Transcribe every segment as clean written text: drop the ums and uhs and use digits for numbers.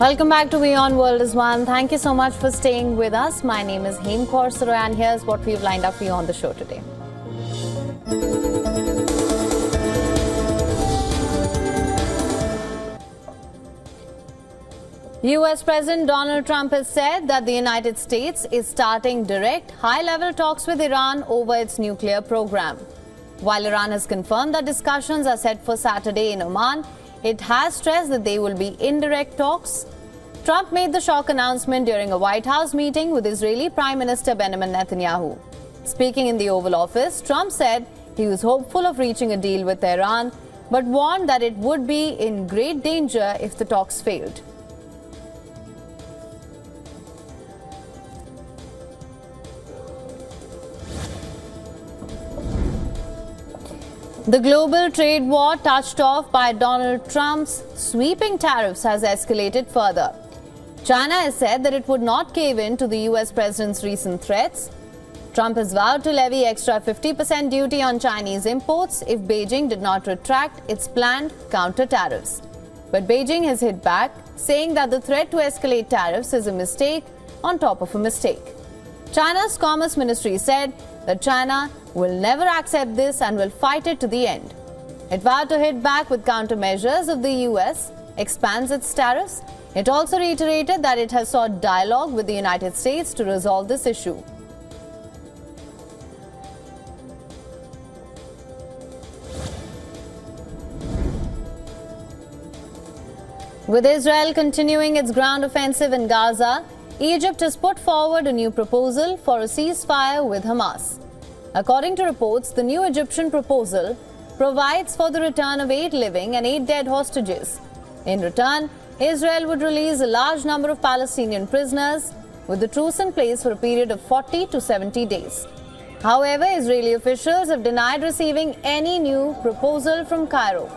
Welcome back to WION World is One. Thank you so much for staying with us. My name is Hema Korsaro and here's what we've lined up for you on the show today. US President Donald Trump has said that the United States is starting direct, high-level talks with Iran over its nuclear program. While Iran has confirmed that discussions are set for Saturday in Oman, it has stressed that they will be indirect talks. Trump made the shock announcement during a White House meeting with Israeli Prime Minister Benjamin Netanyahu. Speaking in the Oval Office, Trump said he was hopeful of reaching a deal with Iran, but warned that it would be in great danger if the talks failed. The global trade war touched off by Donald Trump's sweeping tariffs has escalated further. China has said that it would not cave in to the US president's recent threats. Trump has vowed to levy extra 50% duty on Chinese imports if Beijing did not retract its planned counter tariffs. But Beijing has hit back, saying that the threat to escalate tariffs is a mistake on top of a mistake. China's Commerce Ministry said that China will never accept this and will fight it to the end. It vowed to hit back with countermeasures if the US expands its tariffs. It also reiterated that it has sought dialogue with the United States to resolve this issue. With Israel continuing its ground offensive in Gaza, Egypt has put forward a new proposal for a ceasefire with Hamas. According to reports, the new Egyptian proposal provides for the return of 8 living and 8 dead hostages. In return, Israel would release a large number of Palestinian prisoners, with the truce in place for a period of 40 to 70 days. However, Israeli officials have denied receiving any new proposal from Cairo.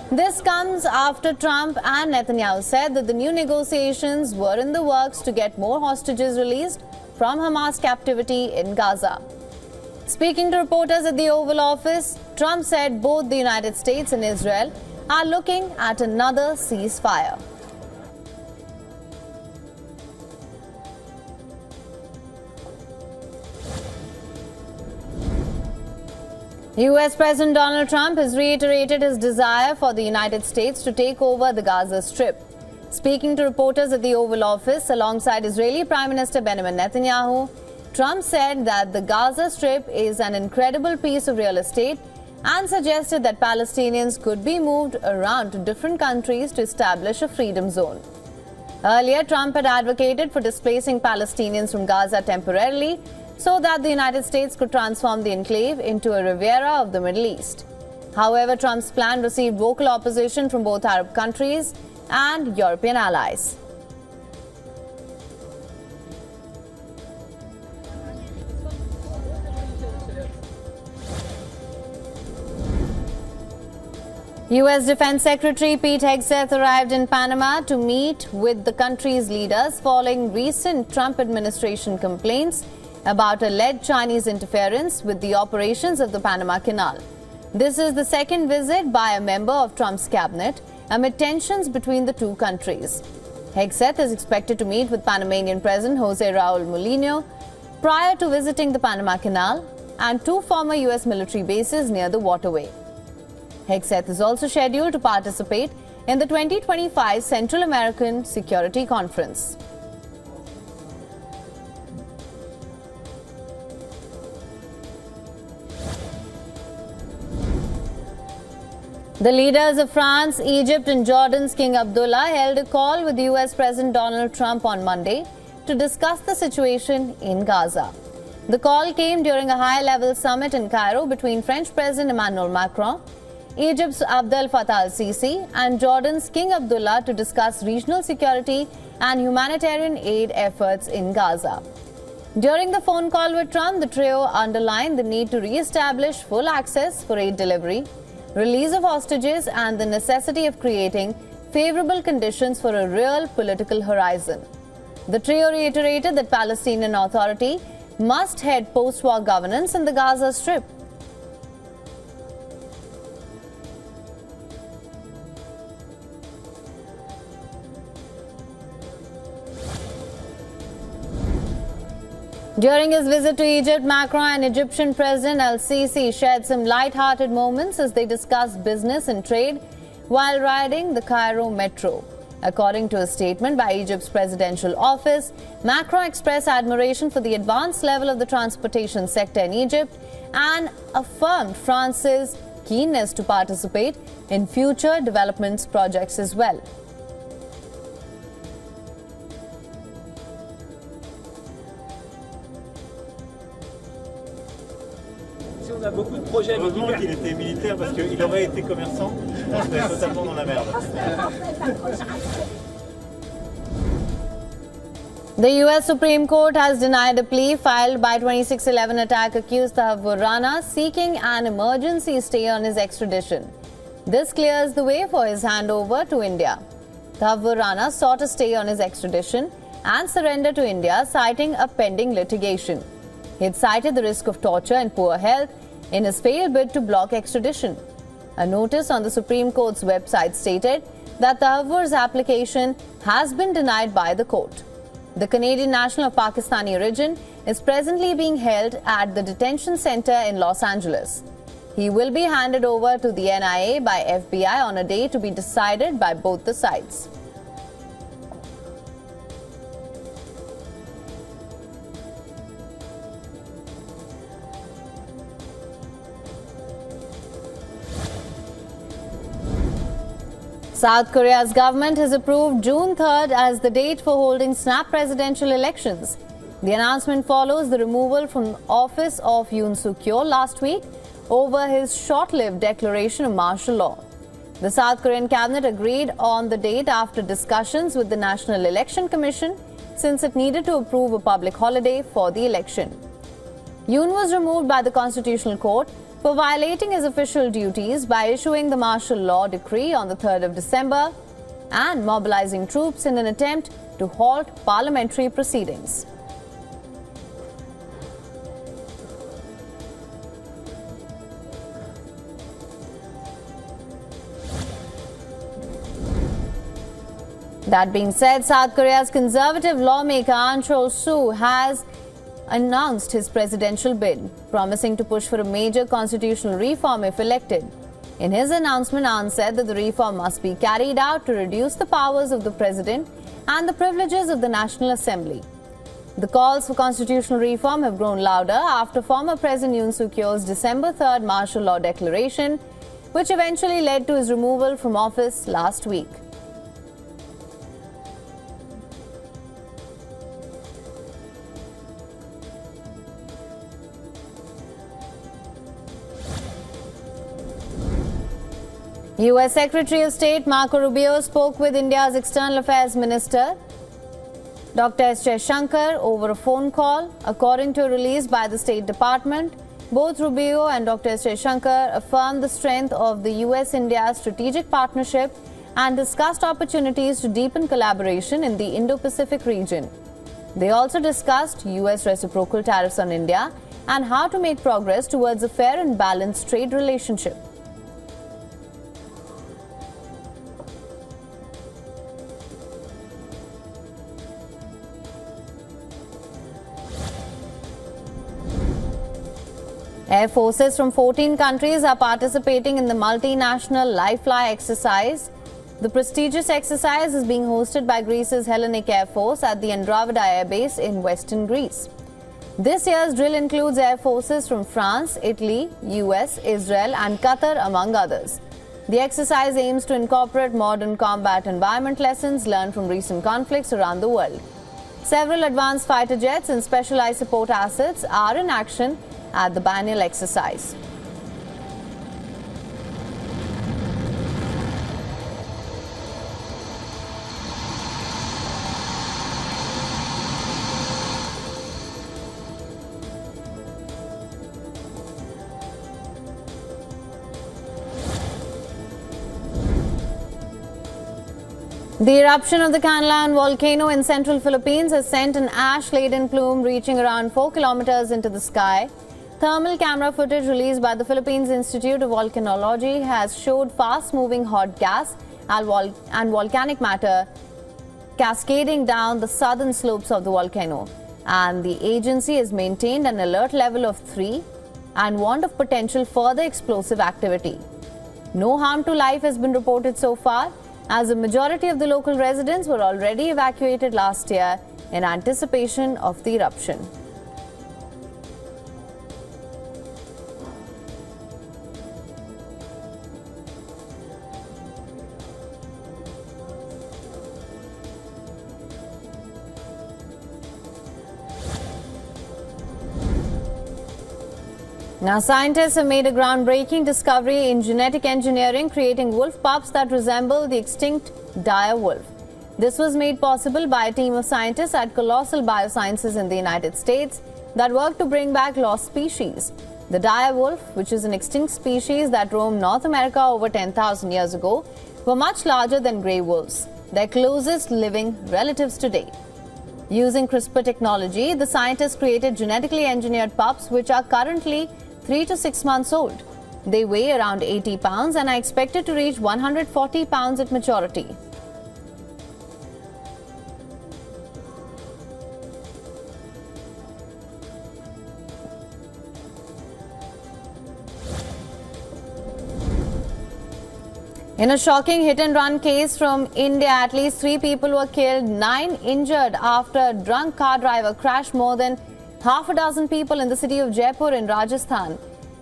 This comes after Trump and Netanyahu said that the new negotiations were in the works to get more hostages released from Hamas captivity in Gaza. Speaking to reporters at the Oval Office, Trump said both the United States and Israel are looking at another ceasefire. US President Donald Trump has reiterated his desire for the United States to take over the Gaza Strip. Speaking to reporters at the Oval Office alongside Israeli Prime Minister Benjamin Netanyahu, Trump said that the Gaza Strip is an incredible piece of real estate and suggested that Palestinians could be moved around to different countries to establish a freedom zone. Earlier, Trump had advocated for displacing Palestinians from Gaza temporarily so that the United States could transform the enclave into a Riviera of the Middle East. However, Trump's plan received vocal opposition from both Arab countries and European allies. US Defense Secretary Pete Hegseth arrived in Panama to meet with the country's leaders following recent Trump administration complaints about alleged Chinese interference with the operations of the Panama Canal. This is the second visit by a member of Trump's cabinet amid tensions between the two countries. Hegseth is expected to meet with Panamanian President Jose Raul Mulino prior to visiting the Panama Canal and 2 former US military bases near the waterway. Hegseth is also scheduled to participate in the 2025 Central American Security Conference. The leaders of France, Egypt and Jordan's King Abdullah held a call with US President Donald Trump on Monday to discuss the situation in Gaza. The call came during a high-level summit in Cairo between French President Emmanuel Macron, Egypt's Abdel Fattah al-Sisi and Jordan's King Abdullah to discuss regional security and humanitarian aid efforts in Gaza. During the phone call with Trump, the trio underlined the need to re-establish full access for aid delivery, release of hostages and the necessity of creating favorable conditions for a real political horizon. The trio reiterated that Palestinian Authority must head post-war governance in the Gaza Strip. During his visit to Egypt, Macron and Egyptian President al-Sisi shared some light-hearted moments as they discussed business and trade while riding the Cairo metro. According to a statement by Egypt's presidential office, Macron expressed admiration for the advanced level of the transportation sector in Egypt and affirmed France's keenness to participate in future development projects as well. On a beaucoup de projets. Heureusement qu'il était militaire parce qu'il aurait été commerçant, on serait totalement dans la merde. The US Supreme Court has denied a plea filed by 26/11 attack accused Tahawwur Rana seeking an emergency stay on his extradition. This clears the way for his handover to India. Tahawwur Rana sought a stay on his extradition and surrender to India, citing a pending litigation. He had cited the risk of torture and poor health in his failed bid to block extradition. A notice on the Supreme Court's website stated that Tahawwur's application has been denied by the court. The Canadian national of Pakistani origin is presently being held at the detention center in Los Angeles. He will be handed over to the NIA by FBI on a day to be decided by both the sides. South Korea's government has approved June 3rd as the date for holding snap presidential elections. The announcement follows the removal from office of Yoon Suk-yeol last week over his short-lived declaration of martial law. The South Korean cabinet agreed on the date after discussions with the National Election Commission, since it needed to approve a public holiday for the election. Yoon was removed by the Constitutional Court for violating his official duties by issuing the martial law decree on the 3rd of December and mobilizing troops in an attempt to halt parliamentary proceedings. That being said, South Korea's conservative lawmaker Ahn Cheol-soo has announced his presidential bid, promising to push for a major constitutional reform if elected. In his announcement, Ahn said that the reform must be carried out to reduce the powers of the president and the privileges of the National Assembly. The calls for constitutional reform have grown louder after former President Yoon Suk-yeol's December 3rd martial law declaration, which eventually led to his removal from office last week. US Secretary of State Marco Rubio spoke with India's External Affairs Minister Dr. Jaishankar over a phone call. According to a release by the State Department, both Rubio and Dr. Jaishankar affirmed the strength of the US-India strategic partnership and discussed opportunities to deepen collaboration in the Indo-Pacific region. They also discussed US reciprocal tariffs on India and how to make progress towards a fair and balanced trade relationship. Air forces from 14 countries are participating in the multinational Live Fly exercise. The prestigious exercise is being hosted by Greece's Hellenic Air Force at the Andravida Air Base in western Greece. This year's drill includes air forces from France, Italy, US, Israel and Qatar, among others. The exercise aims to incorporate modern combat environment lessons learned from recent conflicts around the world. Several advanced fighter jets and specialized support assets are in action at the biennial exercise. The eruption of the Canal volcano in central Philippines has sent an ash-laden plume reaching around 4 kilometers into the sky. Thermal camera footage released by the Philippines Institute of Volcanology has showed fast-moving hot gas and volcanic matter cascading down the southern slopes of the volcano. and the agency has maintained an alert level of 3 and warned of potential further explosive activity. No harm to life has been reported so far, as a majority of the local residents were already evacuated last year in anticipation of the eruption. Now, scientists have made a groundbreaking discovery in genetic engineering, creating wolf pups that resemble the extinct dire wolf. This was made possible by a team of scientists at Colossal Biosciences in the United States that worked to bring back lost species. The dire wolf, which is an extinct species that roamed North America over 10,000 years ago, were much larger than grey wolves, their closest living relatives today. Using CRISPR technology, the scientists created genetically engineered pups which are currently 3 to 6 months old. They weigh around 80 pounds and are expected to reach 140 pounds at maturity. In a shocking hit-and-run case from India, at least 3 people were killed, 9 injured after a drunk car driver crashed more than half a dozen people in the city of Jaipur in Rajasthan.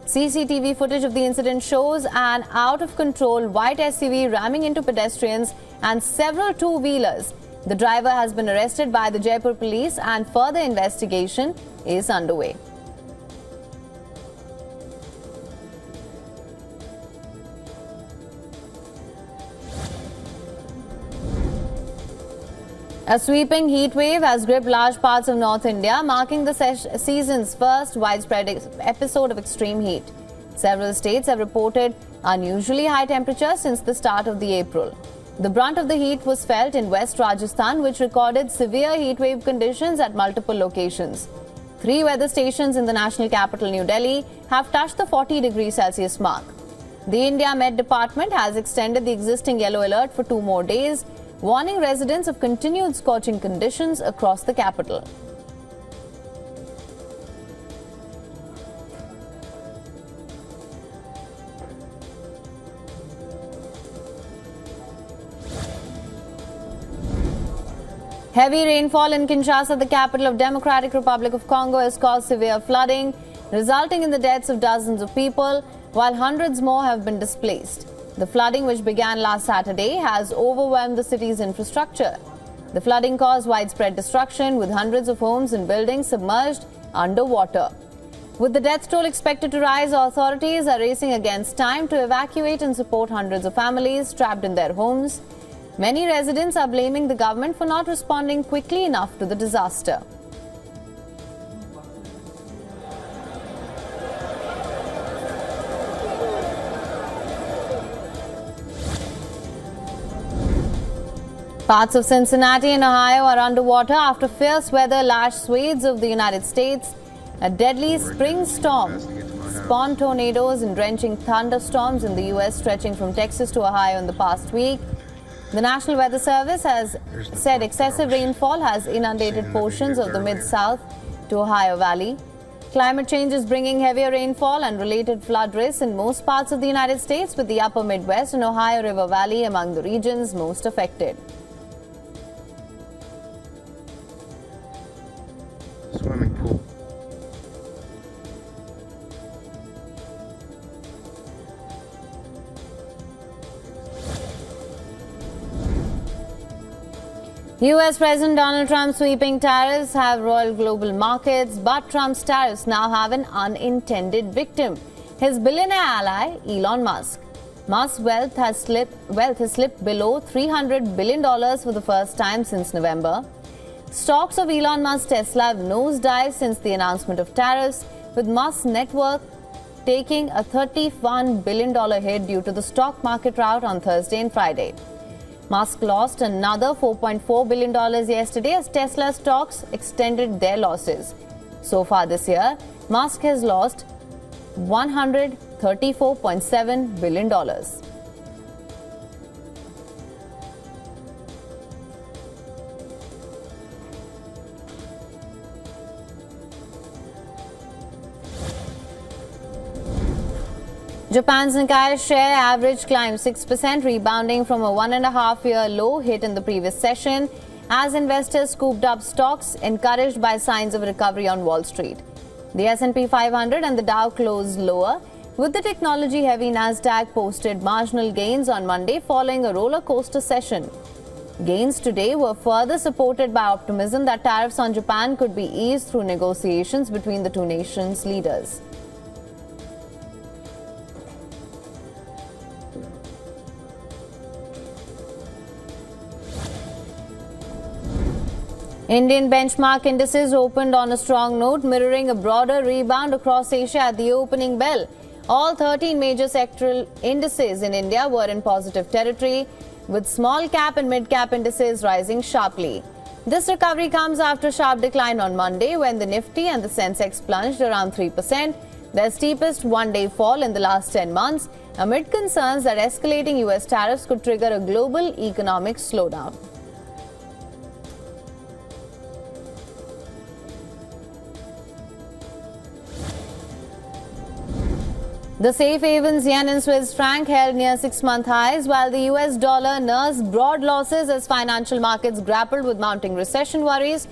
CCTV footage of the incident shows an out-of-control white SUV ramming into pedestrians and several two-wheelers. The driver has been arrested by the Jaipur police and further investigation is underway. A sweeping heat wave has gripped large parts of North India, marking the season's first widespread episode of extreme heat. Several states have reported unusually high temperatures since the start of the April. The brunt of the heat was felt in West Rajasthan, which recorded severe heat wave conditions at multiple locations. 3 weather stations in the national capital, New Delhi, have touched the 40 degrees Celsius mark. The India Met Department has extended the existing yellow alert for 2 more days, warning residents of continued scorching conditions across the capital. Heavy rainfall in Kinshasa, the capital of Democratic Republic of Congo, has caused severe flooding, resulting in the deaths of dozens of people, while hundreds more have been displaced. The flooding, which began last Saturday, has overwhelmed the city's infrastructure. The flooding caused widespread destruction, with hundreds of homes and buildings submerged underwater. With the death toll expected to rise, authorities are racing against time to evacuate and support hundreds of families trapped in their homes. Many residents are blaming the government for not responding quickly enough to the disaster. Parts of Cincinnati and Ohio are underwater after fierce weather lashed swathes of the United States. A deadly spring storm spawned tornadoes and drenching thunderstorms in the U.S., stretching from Texas to Ohio in the past week. The National Weather Service has said excessive rainfall has inundated portions of the Mid-South to Ohio Valley. Climate change is bringing heavier rainfall and related flood risks in most parts of the United States, with the upper Midwest and Ohio River Valley among the regions most affected. Swimming pool. U.S. President Donald Trump's sweeping tariffs have roiled global markets, but Trump's tariffs now have an unintended victim: his billionaire ally, Elon Musk. Musk's wealth has slipped below $300 billion for the first time since November. Stocks of Elon Musk's Tesla have nosedived since the announcement of tariffs, with Musk's net worth taking a $31 billion hit due to the stock market rout on Thursday and Friday. Musk lost another $4.4 billion yesterday as Tesla stocks extended their losses. So far this year, Musk has lost $134.7 billion. Japan's Nikkei share average climbed 6%, rebounding from a 1.5-year low hit in the previous session as investors scooped up stocks encouraged by signs of recovery on Wall Street. The S&P 500 and the Dow closed lower, with the technology-heavy Nasdaq posted marginal gains on Monday following a roller coaster session. Gains today were further supported by optimism that tariffs on Japan could be eased through negotiations between the two nations' leaders. Indian benchmark indices opened on a strong note, mirroring a broader rebound across Asia at the opening bell. All 13 major sectoral indices in India were in positive territory, with small cap and mid cap indices rising sharply. This recovery comes after a sharp decline on Monday when the Nifty and the Sensex plunged around 3%, their steepest one-day fall in the last 10 months, amid concerns that escalating US tariffs could trigger a global economic slowdown. The safe havens yen and Swiss franc held near 6-month highs, while the US dollar nursed broad losses as financial markets grappled with mounting recession worries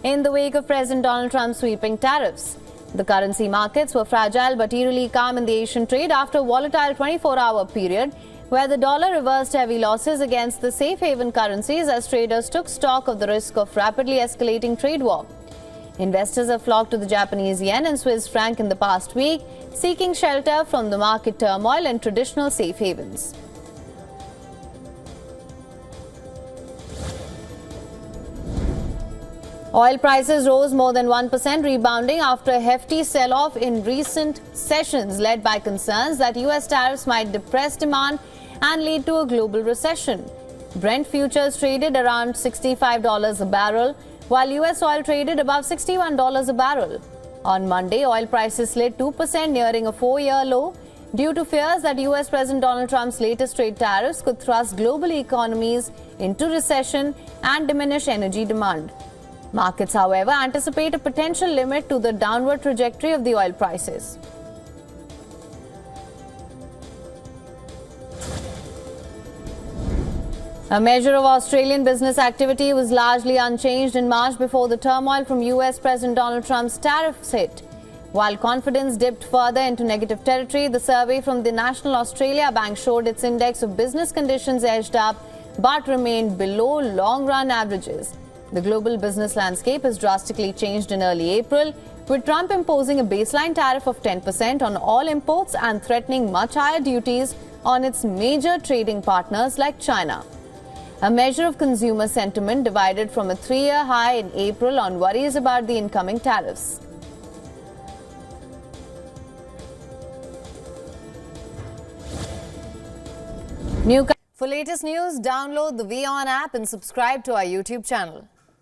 in the wake of President Donald Trump's sweeping tariffs. The currency markets were fragile but eerily calm in the Asian trade after a volatile 24-hour period where the dollar reversed heavy losses against the safe haven currencies as traders took stock of the risk of rapidly escalating trade war. Investors have flocked to the Japanese yen and Swiss franc in the past week, seeking shelter from the market turmoil in traditional safe havens. Oil prices rose more than 1%, rebounding after a hefty sell-off in recent sessions led by concerns that US tariffs might depress demand and lead to a global recession. Brent futures traded around $65 a barrel, while US oil traded above $61 a barrel. On Monday, oil prices slid 2%, nearing a 4-year low due to fears that US President Donald Trump's latest trade tariffs could thrust global economies into recession and diminish energy demand. Markets, however, anticipate a potential limit to the downward trajectory of the oil prices. A measure of Australian business activity was largely unchanged in March before the turmoil from US President Donald Trump's tariffs hit. While confidence dipped further into negative territory, the survey from the National Australia Bank showed its index of business conditions edged up but remained below long-run averages. The global business landscape has drastically changed in early April, with Trump imposing a baseline tariff of 10% on all imports and threatening much higher duties on its major trading partners like China. A measure of consumer sentiment divided from a 3-year high in April on worries about the incoming tariffs. For latest news, download the WION app and subscribe to our YouTube channel.